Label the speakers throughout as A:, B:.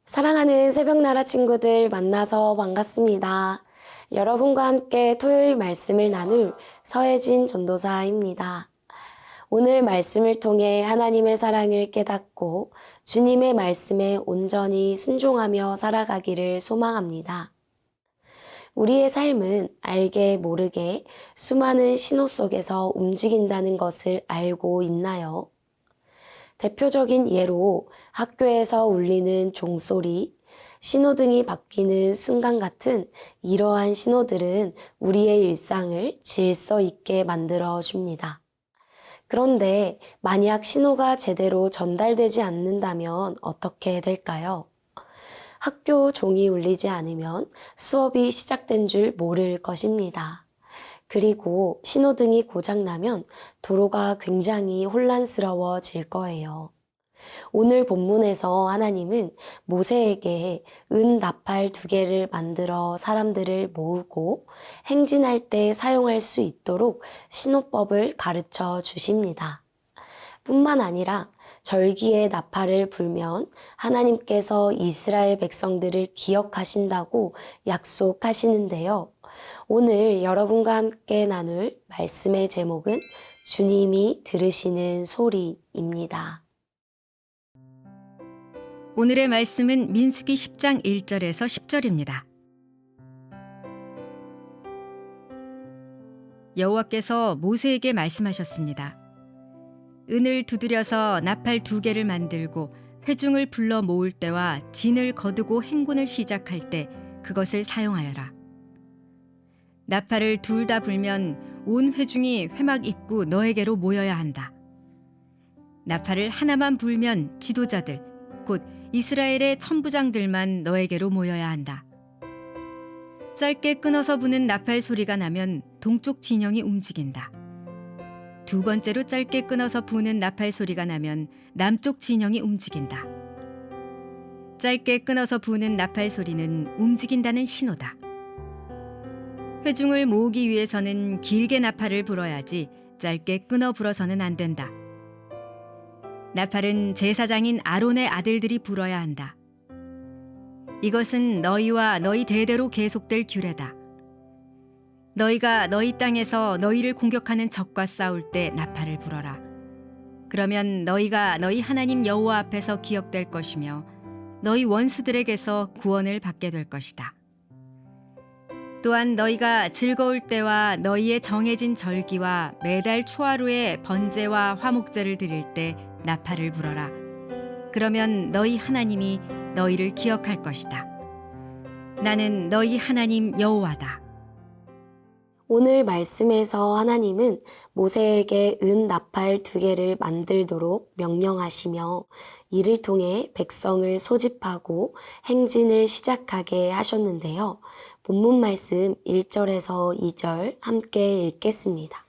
A: 사랑하는 새벽나라 친구들 만나서 반갑습니다. 여러분과 함께 토요일 말씀을 나눌 서혜진 전도사입니다. 오늘 말씀을 통해 하나님의 사랑을 깨닫고 주님의 말씀에 온전히 순종하며 살아가기를 소망합니다. 우리의 삶은 알게 모르게 수많은 신호 속에서 움직인다는 것을 알고 있나요? 대표적인 예로 학교에서 울리는 종소리, 신호등이 바뀌는 순간 같은 이러한 신호들은 우리의 일상을 질서 있게 만들어 줍니다. 그런데 만약 신호가 제대로 전달되지 않는다면 어떻게 될까요? 학교 종이 울리지 않으면 수업이 시작된 줄 모를 것입니다. 그리고 신호등이 고장나면 도로가 굉장히 혼란스러워질 거예요. 오늘 본문에서 하나님은 모세에게 은 나팔 2개를 만들어 사람들을 모으고 행진할 때 사용할 수 있도록 신호법을 가르쳐 주십니다. 뿐만 아니라 절기에 나팔을 불면 하나님께서 이스라엘 백성들을 기억하신다고 약속하시는데요. 오늘 여러분과 함께 나눌 말씀의 제목은 주님이 들으시는 소리입니다.
B: 오늘의 말씀은 민수기 10장 1절에서 10절입니다. 여호와께서 모세에게 말씀하셨습니다. 은을 두드려서 나팔 2개를 만들고 회중을 불러 모을 때와 진을 거두고 행군을 시작할 때 그것을 사용하여라. 나팔을 둘 다 불면 온 회중이 회막 입구 너에게로 모여야 한다. 나팔을 하나만 불면 지도자들, 곧 이스라엘의 천부장들만 너에게로 모여야 한다. 짧게 끊어서 부는 나팔 소리가 나면 동쪽 진영이 움직인다. 두 번째로 짧게 끊어서 부는 나팔 소리가 나면 남쪽 진영이 움직인다. 짧게 끊어서 부는 나팔 소리는 움직인다는 신호다. 회중을 모으기 위해서는 길게 나팔을 불어야지 짧게 끊어 불어서는 안 된다. 나팔은 제사장인 아론의 아들들이 불어야 한다. 이것은 너희와 너희 대대로 계속될 규례다. 너희가 너희 땅에서 너희를 공격하는 적과 싸울 때 나팔을 불어라. 그러면 너희가 너희 하나님 여호와 앞에서 기억될 것이며 너희 원수들에게서 구원을 받게 될 것이다. 또한 너희가 즐거울 때와 너희의 정해진 절기와 매달 초하루에 번제와 화목제를 드릴 때 나팔을 불어라. 그러면 너희 하나님이 너희를 기억할 것이다. 나는 너희 하나님 여호와다.
A: 오늘 말씀에서 하나님은 모세에게 은 나팔 2개를 만들도록 명령하시며 이를 통해 백성을 소집하고 행진을 시작하게 하셨는데요. 본문 말씀 1절에서 2절 함께 읽겠습니다.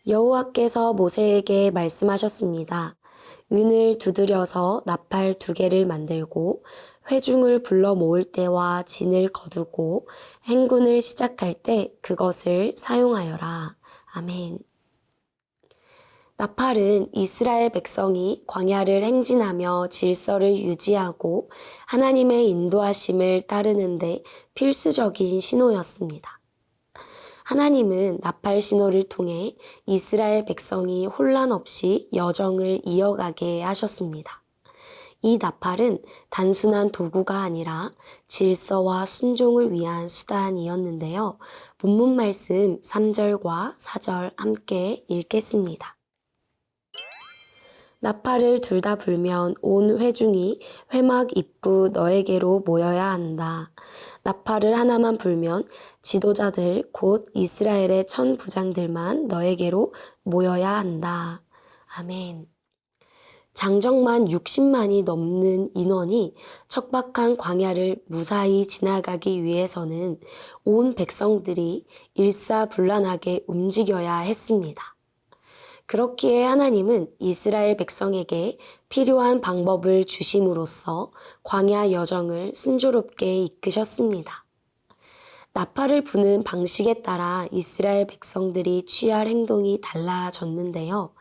A: 여호와께서 모세에게 말씀하셨습니다. 은을 두드려서 나팔 2개를 만들고 회중을 불러 모을 때와 진을 거두고 행군을 시작할 때 그것을 사용하여라. 아멘. 나팔은 이스라엘 백성이 광야를 행진하며 질서를 유지하고 하나님의 인도하심을 따르는데 필수적인 신호였습니다. 하나님은 나팔 신호를 통해 이스라엘 백성이 혼란 없이 여정을 이어가게 하셨습니다. 이 나팔은 단순한 도구가 아니라 질서와 순종을 위한 수단이었는데요. 본문 말씀 3절과 4절 함께 읽겠습니다. 나팔을 둘 다 불면 온 회중이 회막 입구 너에게로 모여야 한다. 나팔을 하나만 불면 지도자들 곧 이스라엘의 천부장들만 너에게로 모여야 한다. 아멘. 장정만 60만이 넘는 인원이 척박한 광야를 무사히 지나가기 위해서는 온 백성들이 일사불란하게 움직여야 했습니다. 그렇기에 하나님은 이스라엘 백성에게 필요한 방법을 주심으로써 광야 여정을 순조롭게 이끄셨습니다. 나팔을 부는 방식에 따라 이스라엘 백성들이 취할 행동이 달라졌는데요.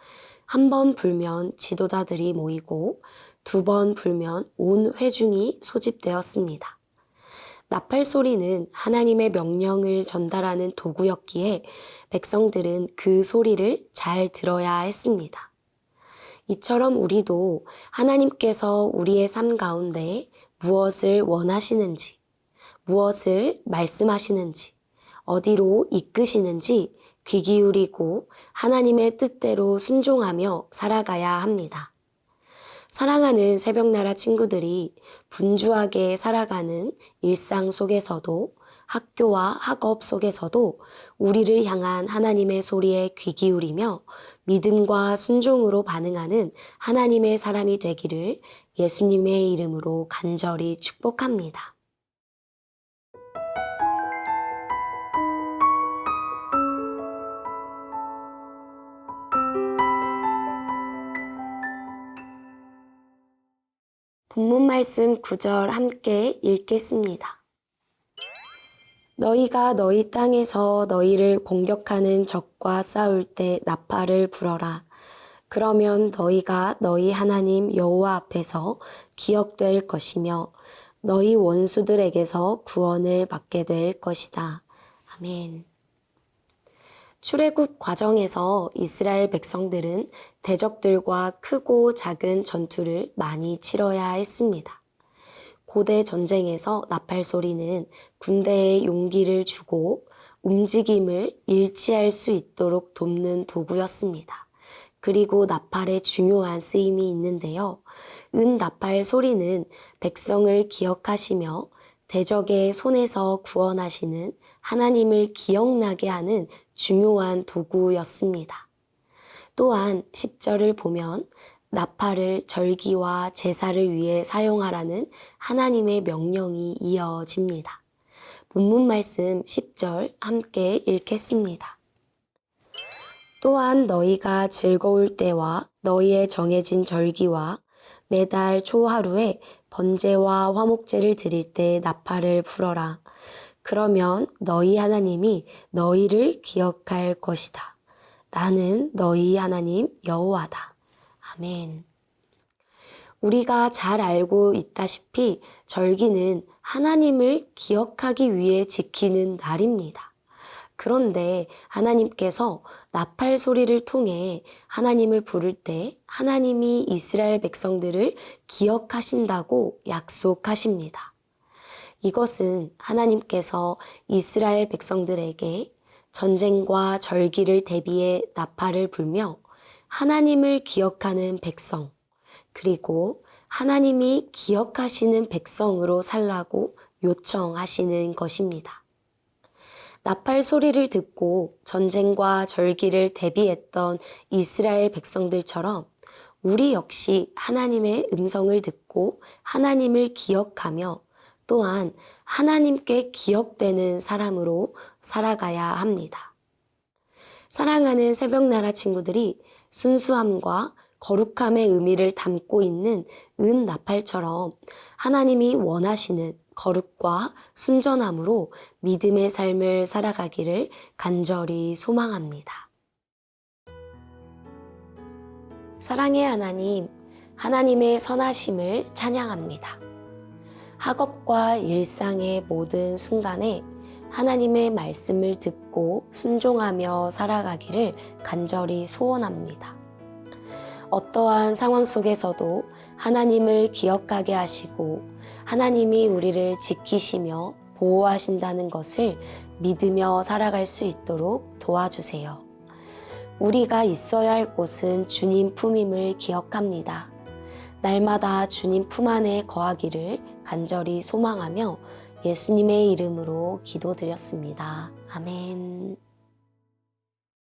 A: 한 번 불면 지도자들이 모이고 2번 불면 온 회중이 소집되었습니다. 나팔 소리는 하나님의 명령을 전달하는 도구였기에 백성들은 그 소리를 잘 들어야 했습니다. 이처럼 우리도 하나님께서 우리의 삶 가운데 무엇을 원하시는지, 무엇을 말씀하시는지, 어디로 이끄시는지 귀 기울이고 하나님의 뜻대로 순종하며 살아가야 합니다. 사랑하는 새벽나라 친구들이 분주하게 살아가는 일상 속에서도 학교와 학업 속에서도 우리를 향한 하나님의 소리에 귀 기울이며 믿음과 순종으로 반응하는 하나님의 사람이 되기를 예수님의 이름으로 간절히 축복합니다. 본문 말씀 9절 함께 읽겠습니다. 너희가 너희 땅에서 너희를 공격하는 적과 싸울 때 나팔을 불어라. 그러면 너희가 너희 하나님 여호와 앞에서 기억될 것이며 너희 원수들에게서 구원을 받게 될 것이다. 아멘. 출애굽 과정에서 이스라엘 백성들은 대적들과 크고 작은 전투를 많이 치러야 했습니다. 고대 전쟁에서 나팔 소리는 군대에 용기를 주고 움직임을 일치할 수 있도록 돕는 도구였습니다. 그리고 나팔의 중요한 쓰임이 있는데요. 나팔 소리는 백성을 기억하시며 대적의 손에서 구원하시는 하나님을 기억나게 하는 중요한 도구였습니다. 또한 10절을 보면 나팔을 절기와 제사를 위해 사용하라는 하나님의 명령이 이어집니다. 본문 말씀 10절 함께 읽겠습니다. 또한 너희가 즐거울 때와 너희의 정해진 절기와 매달 초하루에 번제와 화목제를 드릴 때 나팔을 불어라. 그러면 너희 하나님이 너희를 기억할 것이다. 나는 너희 하나님 여호와다. 아멘. 우리가 잘 알고 있다시피 절기는 하나님을 기억하기 위해 지키는 날입니다. 그런데 하나님께서 나팔 소리를 통해 하나님을 부를 때 하나님이 이스라엘 백성들을 기억하신다고 약속하십니다. 이것은 하나님께서 이스라엘 백성들에게 전쟁과 절기를 대비해 나팔을 불며 하나님을 기억하는 백성, 그리고 하나님이 기억하시는 백성으로 살라고 요청하시는 것입니다. 나팔 소리를 듣고 전쟁과 절기를 대비했던 이스라엘 백성들처럼 우리 역시 하나님의 음성을 듣고 하나님을 기억하며 또한 하나님께 기억되는 사람으로 살아가야 합니다. 사랑하는 새벽나라 친구들이 순수함과 거룩함의 의미를 담고 있는 나팔처럼 하나님이 원하시는 거룩과 순전함으로 믿음의 삶을 살아가기를 간절히 소망합니다. 사랑의 하나님, 하나님의 선하심을 찬양합니다. 학업과 일상의 모든 순간에 하나님의 말씀을 듣고 순종하며 살아가기를 간절히 소원합니다. 어떠한 상황 속에서도 하나님을 기억하게 하시고 하나님이 우리를 지키시며 보호하신다는 것을 믿으며 살아갈 수 있도록 도와주세요. 우리가 있어야 할 곳은 주님 품임을 기억합니다. 날마다 주님 품 안에 거하기를 간절히 소망하며 예수님의 이름으로 기도드렸습니다. 아멘.